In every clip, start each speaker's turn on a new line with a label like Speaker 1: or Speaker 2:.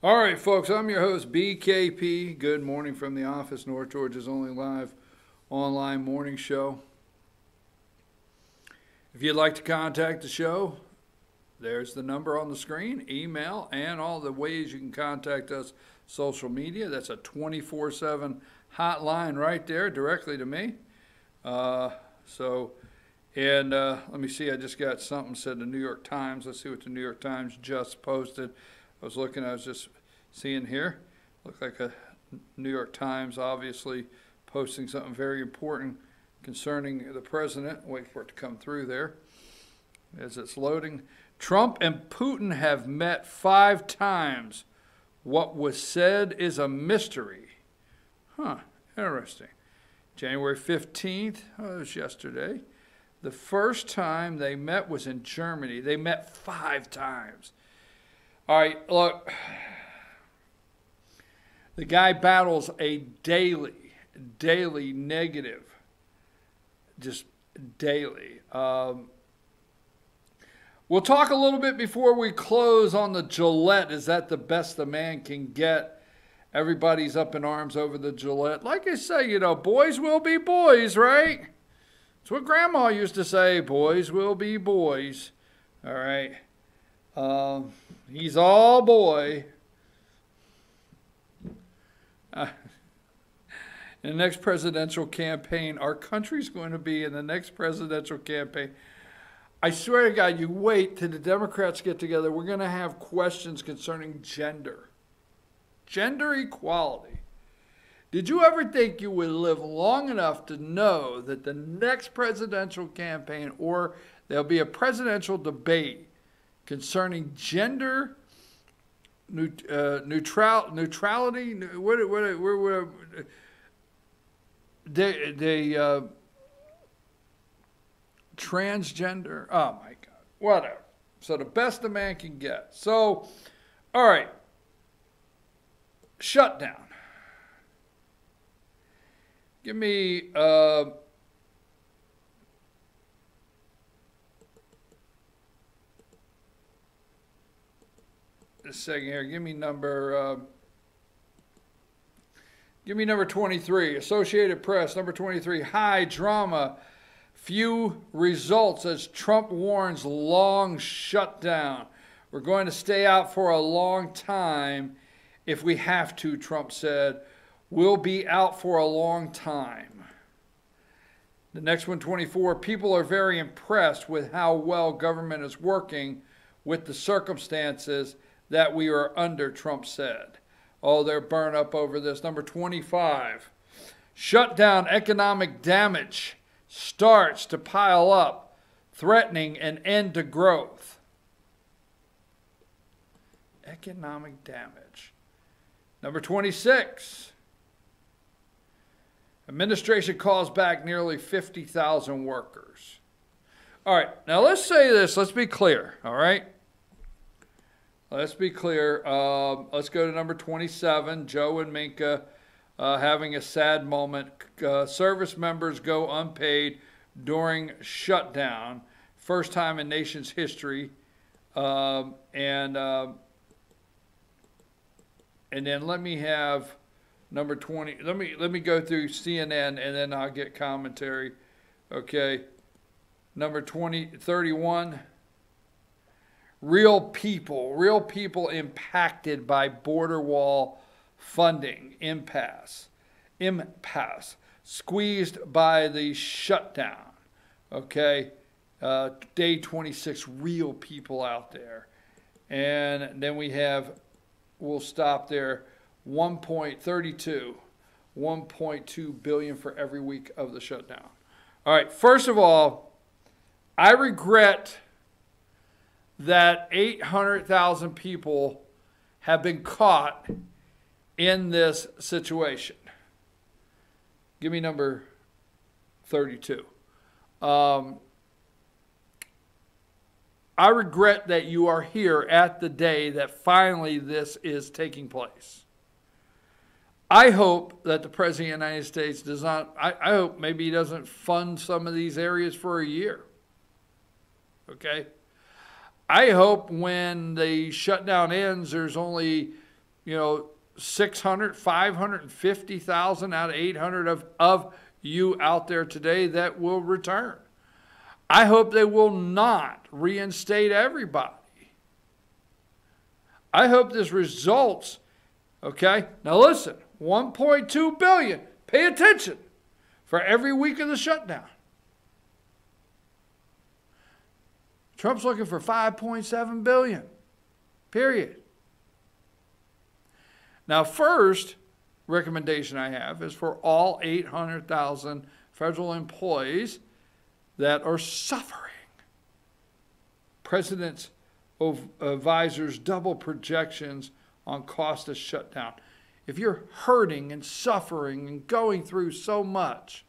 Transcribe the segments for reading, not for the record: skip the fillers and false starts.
Speaker 1: All right, folks, I'm your host, BKP. Good morning from the office, North Georgia's only live online morning show. If you'd like to contact the show, there's the number on the screen, email, and all the ways you can contact us, social media. That's a 24/7 hotline right there directly to me. Let me see, I just got something said the New York Times. Let's see what the New York Times just posted. I was just seeing here. Looked like a New York Times obviously posting something very important concerning the president. Wait for it to come through there as it's loading. Trump and Putin have met 5 times. What was said is a mystery. Interesting. January 15th, it was yesterday. The first time they met was in Germany. They met 5 times. All right, look, the guy battles a daily negative, just daily. We'll talk a little bit before we close on the Gillette. Is that the best a man can get? Everybody's up in arms over the Gillette. Like I say, boys will be boys, right? That's what Grandma used to say, boys will be boys. All right. He's all boy. In the next presidential campaign, our country's going to be in the next presidential campaign. I swear to God, you wait till the Democrats get together. We're going to have questions concerning gender equality. Did you ever think you would live long enough to know that the next presidential campaign, or there'll be a presidential debate concerning gender neutrality, transgender, oh my God, whatever. So the best a man can get. So, all right, shutdown. Give me a second here. Give me number 23. Associated Press, number 23. High drama, few results as Trump warns long shutdown. We're going to stay out for a long time if we have to, Trump said. We'll be out for a long time. The next one, 24. People are very impressed with how well government is working with the circumstances that we are under, Trump said. Oh, they're burned up over this. Number 25. Shutdown economic damage starts to pile up, threatening an end to growth. Economic damage. Number 26. Administration calls back nearly 50,000 workers. All right, now let's say this. Let's be clear, all right? Let's be clear. Let's go to number 27. Joe and Minka having a sad moment. Service members go unpaid during shutdown. First time in nation's history. And then let me have number 20. Let me go through CNN and then I'll get commentary. Okay. Number 31. Real people impacted by border wall funding. Impasse. Squeezed by the shutdown. Okay. Day 26, real people out there. And then we'll stop there, 1.2 billion for every week of the shutdown. All right, first of all, I regret that 800,000 people have been caught in this situation. Give me number 32. I regret that you are here at the day that finally this is taking place. I hope that the President of the United States does not, I hope maybe he doesn't fund some of these areas for a year. Okay? I hope when the shutdown ends, there's only 600, 550,000 out of 800 of you out there today that will return. I hope they will not reinstate everybody. I hope this results, okay? Now listen, 1.2 billion, pay attention, for every week of the shutdown. Trump's looking for 5.7 billion, period. Now, first recommendation I have is for all 800,000 federal employees that are suffering. President's advisors' double projections on cost of shutdown. If you're hurting and suffering and going through so much,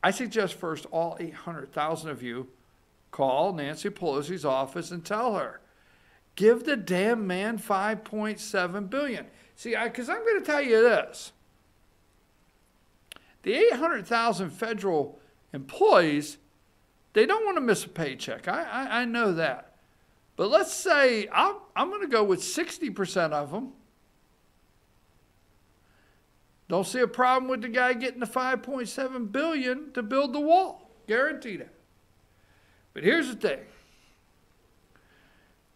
Speaker 1: I suggest first all 800,000 of you call Nancy Pelosi's office and tell her, give the damn man $5.7 billion. See, because I'm going to tell you this. The 800,000 federal employees, they don't want to miss a paycheck. I know that. But let's say I'm going to go with 60% of them. Don't see a problem with the guy getting the $5.7 billion to build the wall. Guarantee that. But here's the thing.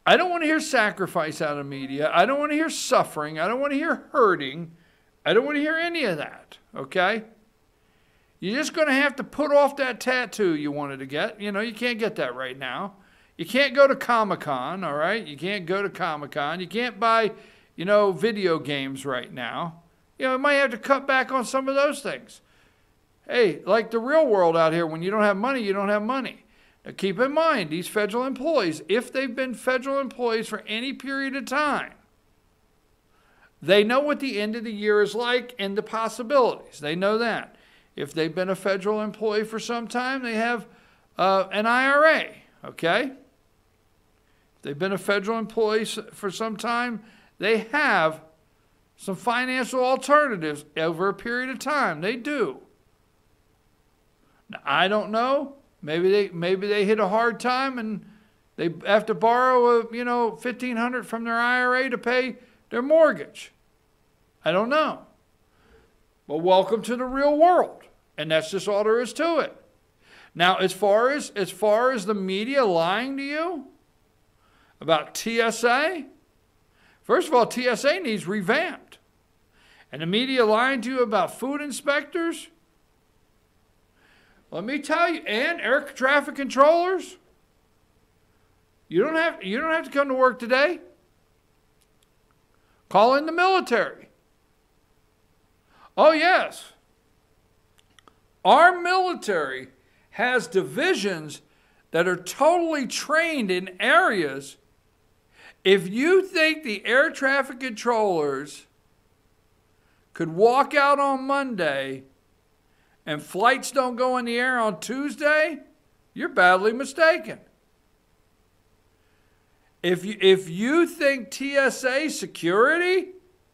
Speaker 1: I don't want to hear sacrifice out of media. I don't want to hear suffering. I don't want to hear hurting. I don't want to hear any of that, okay? You're just going to have to put off that tattoo you wanted to get. You can't get that right now. You can't go to Comic-Con, all right? You can't go to Comic-Con. You can't buy, video games right now. You might have to cut back on some of those things. Hey, like the real world out here, when you don't have money, you don't have money. Now keep in mind, these federal employees, if they've been federal employees for any period of time, they know what the end of the year is like and the possibilities. They know that. If they've been a federal employee for some time, they have an IRA, okay? If they've been a federal employee for some time, they have some financial alternatives over a period of time. They do. Now, I don't know. Maybe they hit a hard time and they have to borrow $1,500 from their IRA to pay their mortgage. I don't know. But welcome to the real world, and that's just all there is to it. Now, as far as the media lying to you about TSA, first of all, TSA needs revamped, and the media lying to you about food inspectors. Let me tell you, and air traffic controllers, you don't have to come to work today. Call in the military. Oh yes. Our military has divisions that are totally trained in areas. If you think the air traffic controllers could walk out on Monday and flights don't go in the air on Tuesday, you're badly mistaken. If you think TSA security,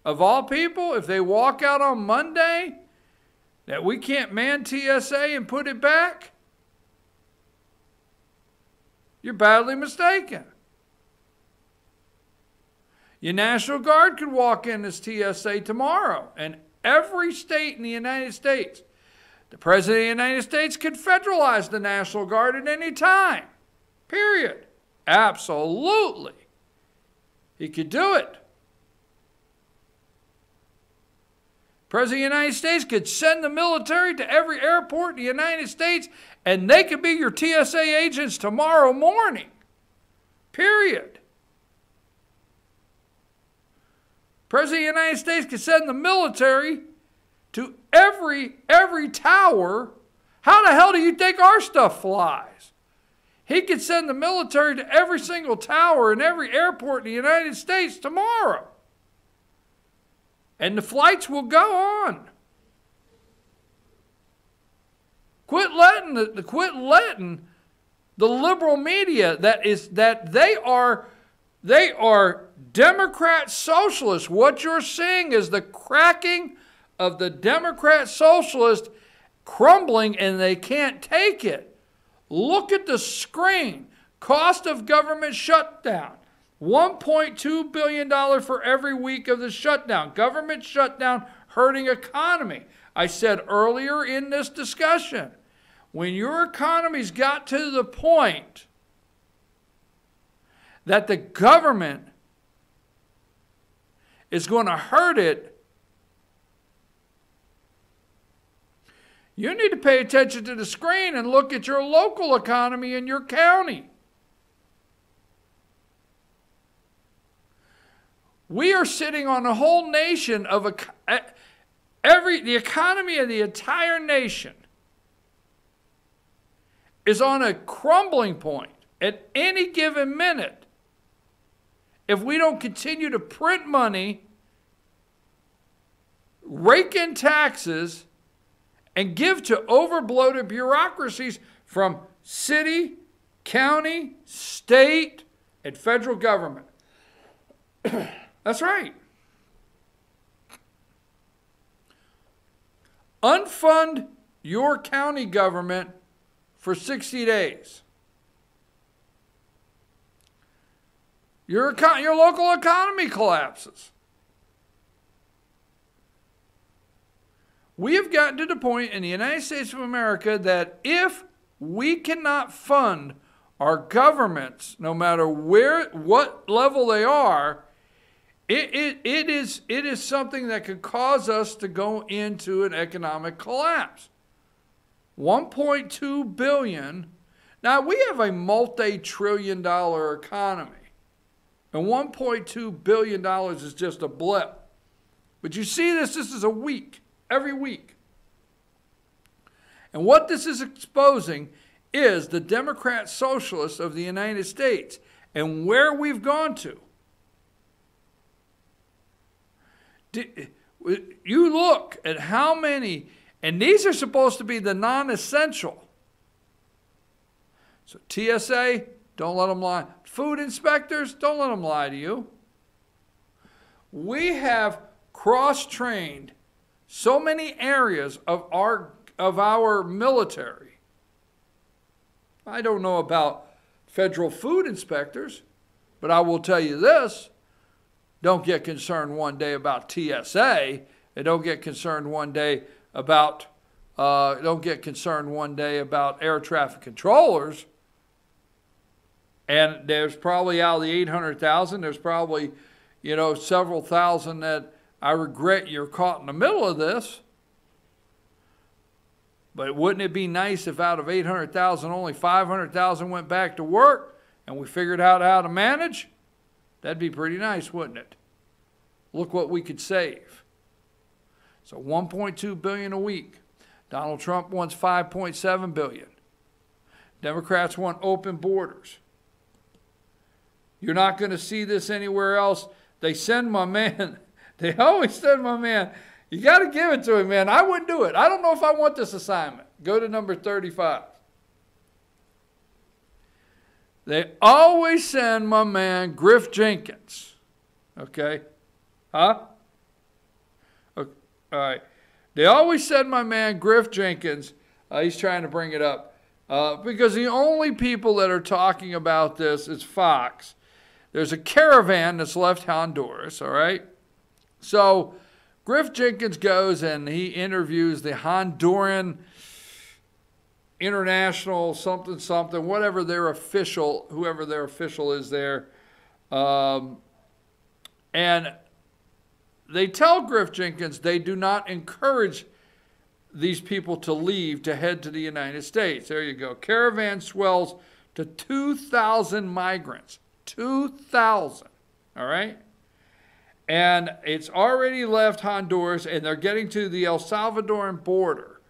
Speaker 1: of all people, if they walk out on Monday, that we can't man TSA and put it back, you're badly mistaken. Your National Guard could walk in as TSA tomorrow, and every state in the United States, the President of the United States could federalize the National Guard at any time. Period. Absolutely. He could do it. President of the United States could send the military to every airport in the United States, and they could be your TSA agents tomorrow morning. Period. President of the United States could send the military to every tower. How the hell do you think our stuff flies? He could send the military to every single tower in every airport in the United States tomorrow. And the flights will go on. Quit letting the liberal media that they are Democrat socialists. What you're seeing is the cracking of the Democrat socialist crumbling, and they can't take it. Look at the screen. Cost of government shutdown. $1.2 billion for every week of the shutdown. Government shutdown hurting economy. I said earlier in this discussion, when your economy's got to the point that the government is going to hurt it, you need to pay attention to the screen and look at your local economy in your county. We are sitting on a whole nation of the economy of the entire nation is on a crumbling point at any given minute. If we don't continue to print money, rake in taxes, and give to overbloated bureaucracies from city, county, state, and federal government. That's right. Unfund your county government for 60 days. Your local economy collapses. We have gotten to the point in the United States of America that if we cannot fund our governments, no matter what level they are, it is something that could cause us to go into an economic collapse. $1.2 billion. Now, we have a multi-trillion-dollar economy, and $1.2 billion is just a blip. But you see this is a week, every week. And what this is exposing is the Democrat socialists of the United States and where we've gone to. You look at how many, and these are supposed to be the non-essential. So TSA, don't let them lie. Food inspectors, don't let them lie to you. We have cross-trained so many areas of our military. I don't know about federal food inspectors, but I will tell you this. Don't get concerned one day about TSA, and don't get concerned one day about air traffic controllers. And there's probably out of the 800,000, there's probably, several thousand that I regret you're caught in the middle of this. But wouldn't it be nice if out of 800,000, only 500,000 went back to work and we figured out how to manage? That'd be pretty nice, wouldn't it? Look what we could save. So $1.2 billion a week. Donald Trump wants $5.7 billion. Democrats want open borders. You're not going to see this anywhere else. They send my man. They always send my man. You got to give it to him, man. I wouldn't do it. I don't know if I want this assignment. Go to number 35. They always send my man Griff Jenkins. Okay? Huh? Okay. All right. They always send my man Griff Jenkins. He's trying to bring it up. Because the only people that are talking about this is Fox. There's a caravan that's left Honduras, all right? So Griff Jenkins goes and he interviews the Honduran international something, whatever their official, whoever their official is there. And they tell Griff Jenkins they do not encourage these people to leave to head to the United States. There you go. Caravan swells to 2,000 migrants. 2,000. All right? And it's already left Honduras, and they're getting to the El Salvadoran border.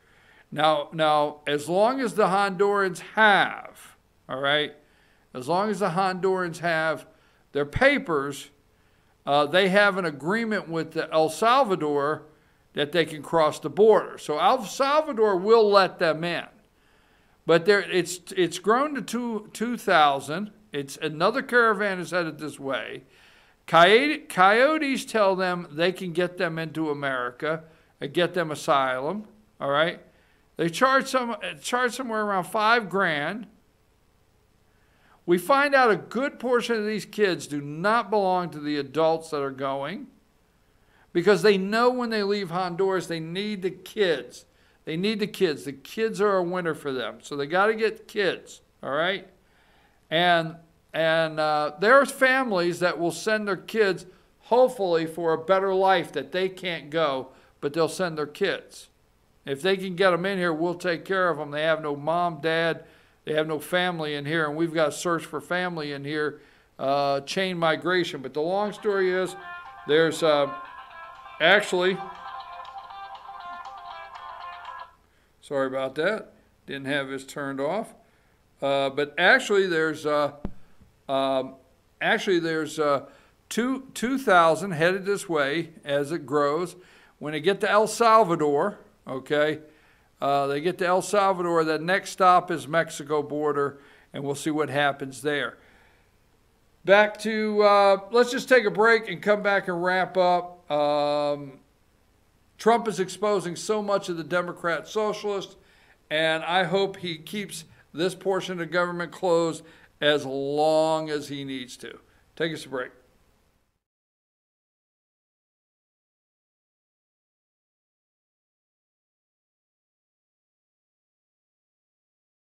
Speaker 1: Now, as long as the Hondurans have, all right, as long as the Hondurans have their papers, they have an agreement with El Salvador that they can cross the border. So El Salvador will let them in. But it's grown to 2,000. It's another caravan is headed this way. Coyotes tell them they can get them into America and get them asylum. All right, they charge somewhere around $5,000. We find out a good portion of these kids do not belong to the adults that are going, because they know when they leave Honduras, they need the kids. They need the kids. The kids are a winner for them. So they got to get kids, all right? And there's families that will send their kids, hopefully, for a better life that they can't go, but they'll send their kids. If they can get them in here, we'll take care of them. They have no mom, dad. They have no family in here, and we've got to search for family in here, chain migration. But the long story is there's actually, sorry about that, didn't have this turned off. But actually there's 2,000 headed this way as it grows. When they get to El Salvador, okay, they get to El Salvador, the next stop is Mexico border, and we'll see what happens there. Back to, let's just take a break and come back and wrap up. Trump is exposing so much of the Democrat socialists, and I hope he keeps this portion of government closed as long as he needs to. Take us a break.